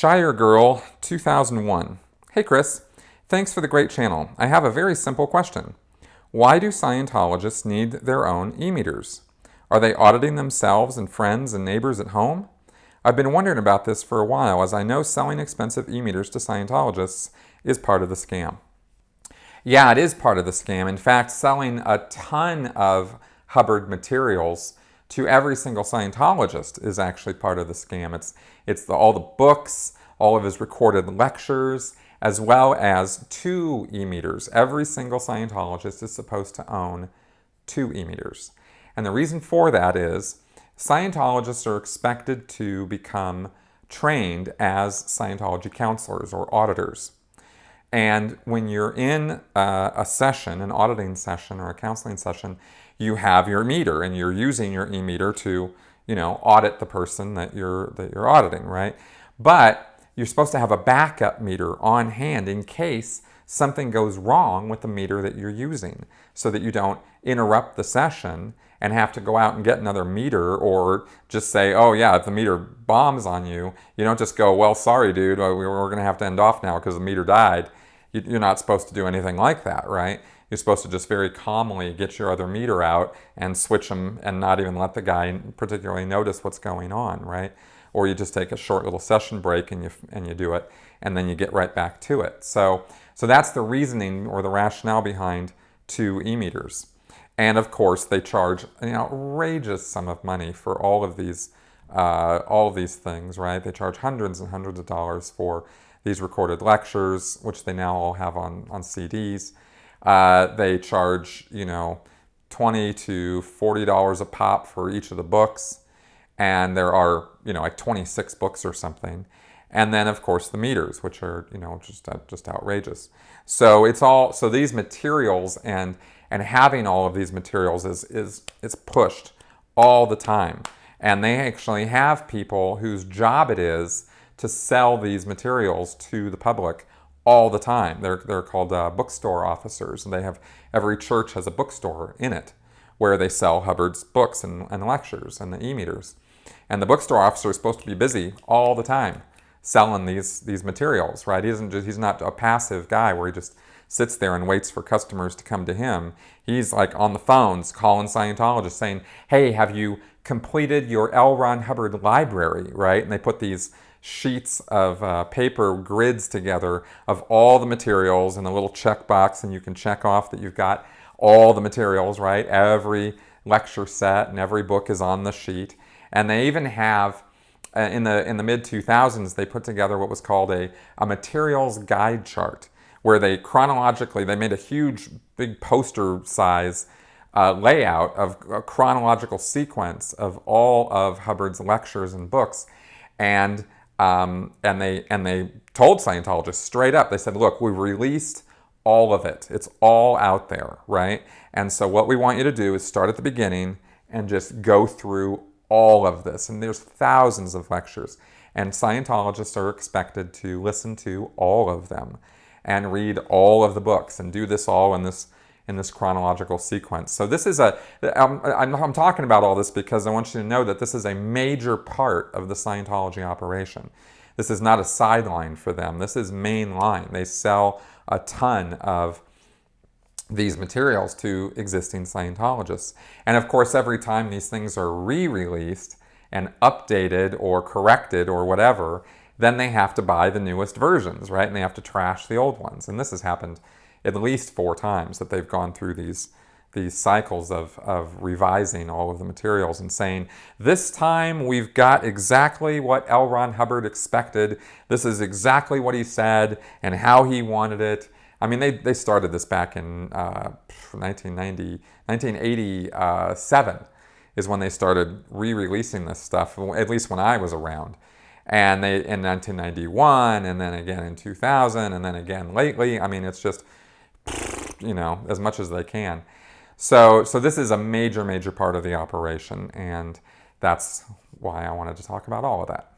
Shire Girl 2001. Hey Chris, thanks for the great channel. I have a very simple question. Why do Scientologists need their own e-meters? Are they auditing themselves and friends and neighbors at home? I've been wondering about this for a while, as I know selling expensive e-meters to Scientologists is part of the scam. Yeah, it is part of the scam. In fact, selling a ton of Hubbard materials to every single Scientologist is actually part of the scam. It's all the books, all of his recorded lectures, as well as 2 e-meters. Every single Scientologist is supposed to own 2 e-meters. And the reason for that is Scientologists are expected to become trained as Scientology counselors or auditors. And when you're in a session, an auditing session or a counseling session, you have your meter and you're using your e-meter to, audit the person that you're auditing, right? But you're supposed to have a backup meter on hand in case something goes wrong with the meter that you're using, so that you don't interrupt the session and have to go out and get another meter, or just say, oh yeah, if the meter bombs on you, you don't just go, well, sorry dude, we're going to have to end off now because the meter died. You're not supposed to do anything like that, right? You're supposed to just very calmly get your other meter out and switch them and not even let the guy particularly notice what's going on, right? Or you just take a short little session break and you do it, and then you get right back to it. So that's the reasoning or the rationale behind 2 e-meters. And of course, they charge an outrageous sum of money for all of these things, right? They charge hundreds and hundreds of dollars for these recorded lectures, which they now all have on CDs. They charge, $20 to $40 a pop for each of the books. And there are, like 26 books or something. And then, of course, the meters, which are, just outrageous. So these materials and having all of these materials is pushed all the time. And they actually have people whose job it is to sell these materials to the public all the time. They're called bookstore officers, and every church has a bookstore in it where they sell Hubbard's books and lectures and the e-meters. And the bookstore officer is supposed to be busy all the time selling these materials, right? He's not a passive guy where he just sits there and waits for customers to come to him. He's like on the phones calling Scientologists saying, hey, have you completed your L. Ron Hubbard library, right? And they put these sheets of paper grids together of all the materials and a little checkbox, and you can check off that you've got all the materials, right? Every lecture set and every book is on the sheet. And they even have, in the mid-2000s, they put together what was called a materials guide chart, where they made a huge, big poster size layout of a chronological sequence of all of Hubbard's lectures and books. And they told Scientologists straight up, they said, look, we've released all of it. It's all out there, right? And so what we want you to do is start at the beginning and just go through all of this. And there's thousands of lectures. And Scientologists are expected to listen to all of them and read all of the books and do this all in this chronological sequence. So this is I'm talking about all this because I want you to know that this is a major part of the Scientology operation. This is not a sideline for them. This is main line. They sell a ton of these materials to existing Scientologists. And of course, every time these things are re-released and updated or corrected or whatever, then they have to buy the newest versions, right? And they have to trash the old ones. And this has happened at least 4 times that they've gone through these cycles of revising all of the materials and saying, this time we've got exactly what L. Ron Hubbard expected. This is exactly what he said and how he wanted it. I mean, they started this back in 1987 is when they started re-releasing this stuff, at least when I was around. And they in 1991, and then again in 2000, and then again lately. I mean, it's just, as much as they can. So this is a major, major part of the operation, and that's why I wanted to talk about all of that.